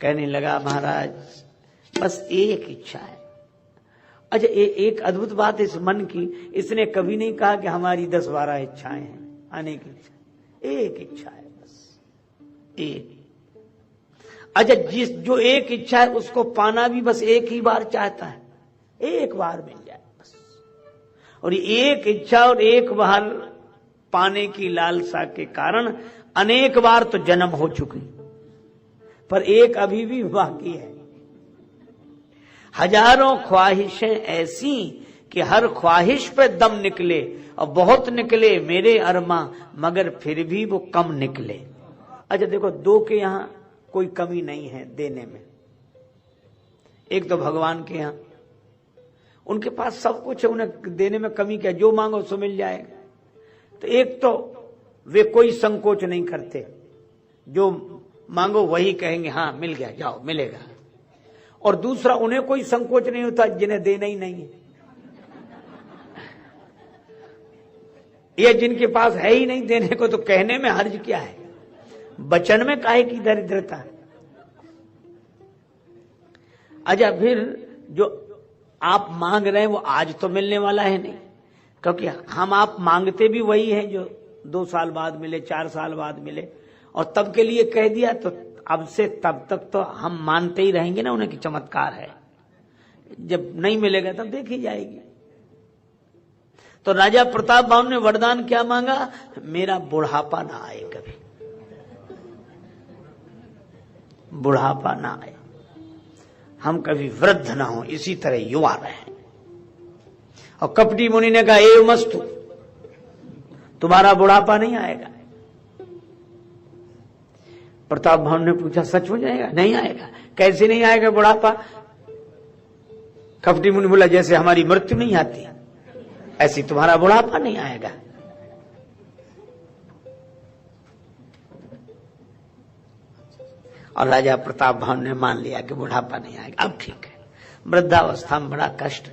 कहने लगा महाराज बस एक इच्छा है। अच्छा एक अद्भुत बात इस मन की, इसने कभी नहीं कहा कि हमारी 10-12 इच्छाएं हैं, अनेक इच्छा, एक इच्छा है बस एक। अच्छा जो एक इच्छा है उसको पाना भी बस एक ही बार चाहता है, एक बार मिल जाए बस। और एक इच्छा और एक बार पाने की लालसा के कारण अनेक बार तो जन्म हो चुकी, पर एक अभी भी बाकी है। हजारों ख्वाहिशें ऐसी कि हर ख्वाहिश पे दम निकले, और बहुत निकले मेरे अरमा, मगर फिर भी वो कम निकले। अच्छा देखो, दो के यहां कोई कमी नहीं है देने में। एक तो भगवान के यहां, उनके पास सब कुछ है, उन्हें देने में कमी क्या, जो मांगो सो मिल जाएगा। तो एक तो वे कोई संकोच नहीं करते, जो मांगो वही कहेंगे हाँ मिल गया, जाओ मिलेगा। और दूसरा उन्हें कोई संकोच नहीं होता जिन्हें देना ही नहीं है, ये जिनके पास है ही नहीं देने को, तो कहने में हर्ज क्या है, वचन में काहे की दरिद्रता है। अच्छा फिर जो आप मांग रहे हैं वो आज तो मिलने वाला है नहीं, क्योंकि हम आप मांगते भी वही है जो 2 साल बाद मिले, 4 साल बाद मिले, और तब के लिए कह दिया तो अब से तब तक तो हम मानते ही रहेंगे ना उन्हें कि चमत्कार है। जब नहीं मिलेगा तब देखी जाएगी। तो राजा प्रताप बाहु ने वरदान क्या मांगा, मेरा बुढ़ापा ना आए, कभी बुढ़ापा ना आए, हम कभी वृद्ध ना हो, इसी तरह युवा रहे। और कपटी मुनि ने कहा एव मस्तु, तुम्हारा बुढ़ापा नहीं आएगा। प्रताप बाहु ने पूछा सच हो जाएगा? नहीं आएगा। कैसे नहीं आएगा बुढ़ापा? कपटी मुनि बोला जैसे हमारी मृत्यु नहीं आती ऐसी तुम्हारा बुढ़ापा नहीं आएगा। और राजा प्रताप बाहु ने मान लिया कि बुढ़ापा नहीं आएगा। अब ठीक है, वृद्धावस्था में बड़ा कष्ट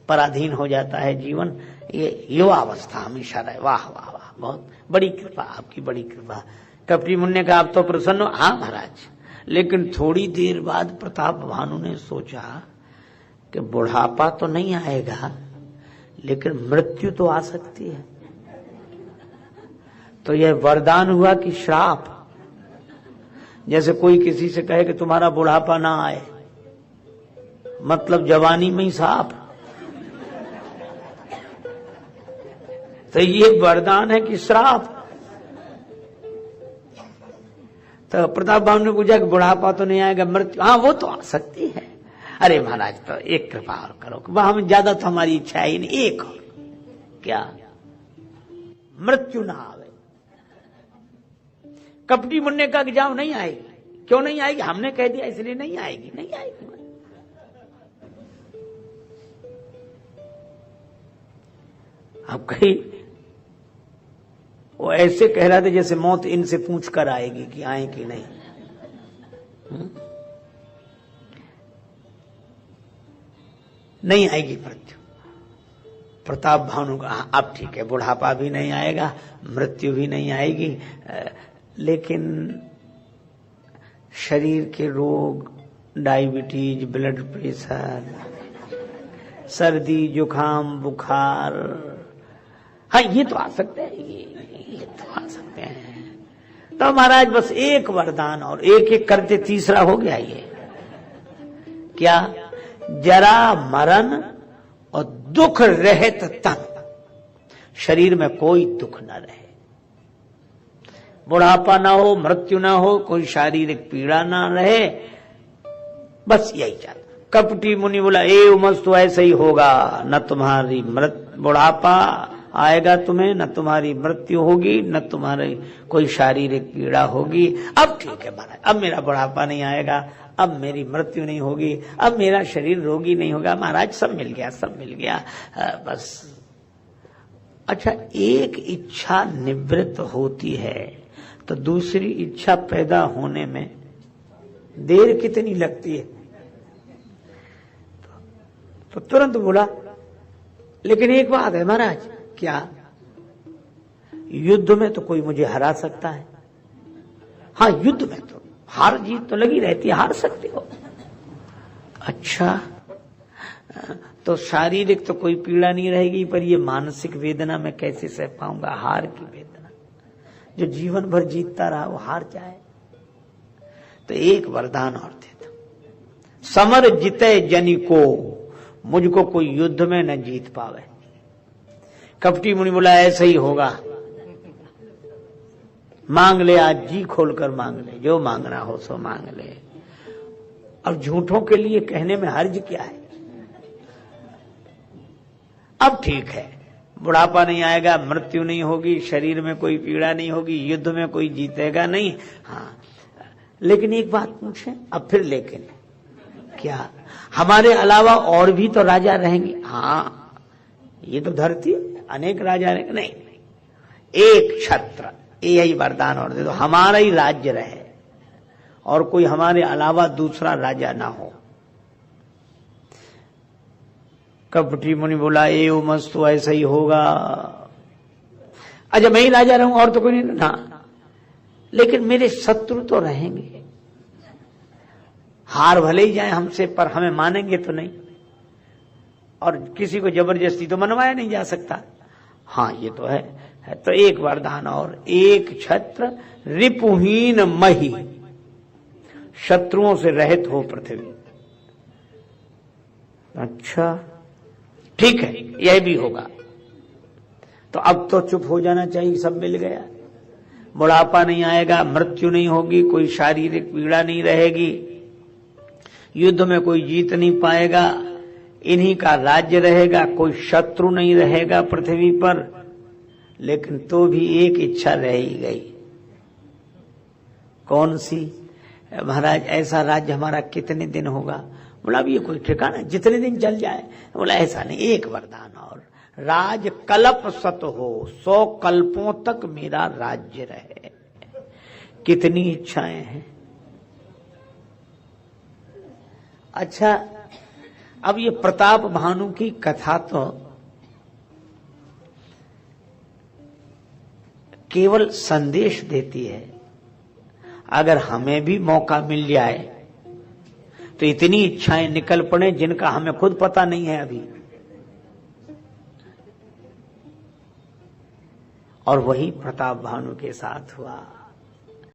पराधीन हो जाता है जीवन, ये युवावस्था हमेशा रहे। वाह वाह वाह, बहुत बड़ी कृपा, आपकी बड़ी कृपा। कपटी मुनि ने कहा आप तो प्रसन्न हो? हाँ महाराज। लेकिन थोड़ी देर बाद प्रताप भानु ने सोचा कि बुढ़ापा तो नहीं आएगा, लेकिन मृत्यु तो आ सकती है। तो यह वरदान हुआ कि श्राप। जैसे कोई किसी से कहे कि तुम्हारा बुढ़ापा ना आए, मतलब जवानी में ही साफ। तो ये वरदान है कि श्राप। तो प्रताप बाहु ने पूछा कि बुढ़ापा तो नहीं आएगा, मृत्यु? हाँ वो तो आ सकती है। अरे महाराज तो एक कृपा और करो, हम ज्यादा तो हमारी इच्छा ही नहीं, एक और क्या, मृत्यु ना आवे। कपटी मुनि ने कहा कि जाओ नहीं आएगी। क्यों नहीं आएगी? हमने कह दिया इसलिए नहीं आएगी। नहीं आएगी। अब कहीं वो ऐसे कह रहा था जैसे मौत इनसे पूछ कर आएगी कि आए कि नहीं। नहीं आएगी मृत्यु। प्रताप भानु का अब ठीक है, बुढ़ापा भी नहीं आएगा, मृत्यु भी नहीं आएगी, लेकिन शरीर के रोग, डायबिटीज, ब्लड प्रेशर, सर्दी, जुकाम, बुखार, हाँ ये तो आ सकते हैं, ये तो आ सकते हैं। तो महाराज बस एक वरदान, और एक एक करते तीसरा हो गया। ये क्या? जरा मरण और दुख रहित तन, शरीर में कोई दुख न रहे, बुढ़ापा ना हो, मृत्यु ना हो, कोई शारीरिक पीड़ा ना रहे, बस यही चाहता। कपटी मुनि बोला एव मस्तु, ऐसा ही होगा, न तुम्हारी बुढ़ापा आएगा तुम्हें, न तुम्हारी मृत्यु होगी, न तुम्हारी कोई शारीरिक पीड़ा होगी। अब ठीक है महाराज, अब मेरा बुढ़ापा नहीं आएगा, अब मेरी मृत्यु नहीं होगी, अब मेरा शरीर रोगी नहीं होगा। महाराज सब मिल गया, सब मिल गया, बस। अच्छा एक इच्छा निवृत्त होती है तो दूसरी इच्छा पैदा होने में देर कितनी लगती है? तो तुरंत बोला, लेकिन एक बात है महाराज। क्या? युद्ध में तो कोई मुझे हरा सकता है। हाँ युद्ध में तो, हार जीत तो लगी रहती है, हार सकते हो। अच्छा, तो शारीरिक तो कोई पीड़ा नहीं रहेगी, पर ये मानसिक वेदना मैं कैसे सह पाऊंगा? हार की वेदना, जो जीवन भर जीतता रहा वो हार जाए। तो एक वरदान और दे दो, समर जीते जनि को, मुझको कोई युद्ध में न जीत पावे। कपटी मुनि बोला ऐसा ही होगा, मांग ले, आज जी खोलकर मांग ले, जो मांगना हो सो मांग ले। अब झूठों के लिए कहने में हर्ज क्या है? अब ठीक है, बुढ़ापा नहीं आएगा, मृत्यु नहीं होगी, शरीर में कोई पीड़ा नहीं होगी, युद्ध में कोई जीतेगा नहीं। हाँ, लेकिन एक बात पूछें अब फिर, लेकिन क्या हमारे अलावा और भी तो राजा रहेंगे? हाँ, ये तो धरती अनेक राजा रहेंगे। नहीं, एक छत्र, यही वरदान और दे दो, हमारा ही राज्य रहे और कोई हमारे अलावा दूसरा राजा ना हो। कपटी मुनि बोला ए उमस तो ऐसा ही होगा। अच्छा, मैं ही राजा रहूं और तो कोई नहीं ना, लेकिन मेरे शत्रु तो रहेंगे। हार भले ही जाए हमसे, पर हमें मानेंगे तो नहीं, और किसी को जबरदस्ती तो मनवाया नहीं जा सकता। हाँ, ये तो है। तो एक वरदान और, एक छत्र रिपुहीन मही, शत्रुओं से रहित हो पृथ्वी। अच्छा ठीक है, यह भी होगा। तो अब तो चुप हो जाना चाहिए, सब मिल गया। बुढ़ापा नहीं आएगा, मृत्यु नहीं होगी, कोई शारीरिक पीड़ा नहीं रहेगी, युद्ध में कोई जीत नहीं पाएगा, इन्हीं का राज्य रहेगा, कोई शत्रु नहीं रहेगा पृथ्वी पर। लेकिन तो भी एक इच्छा रह ही गई। कौन सी? महाराज ऐसा राज्य हमारा कितने दिन होगा? बोला अब ये कोई ठिकाना, जितने दिन चल जाए। बोला ऐसा नहीं, एक वरदान और, राज कल्प सत हो, 100 कल्पों तक मेरा राज्य रहे। कितनी इच्छाएं हैं। अच्छा, अब ये प्रताप भानु की कथा तो केवल संदेश देती है। अगर हमें भी मौका मिल जाए तो इतनी इच्छाएं निकल पड़े जिनका हमें खुद पता नहीं है अभी। और वही प्रताप भानु के साथ हुआ।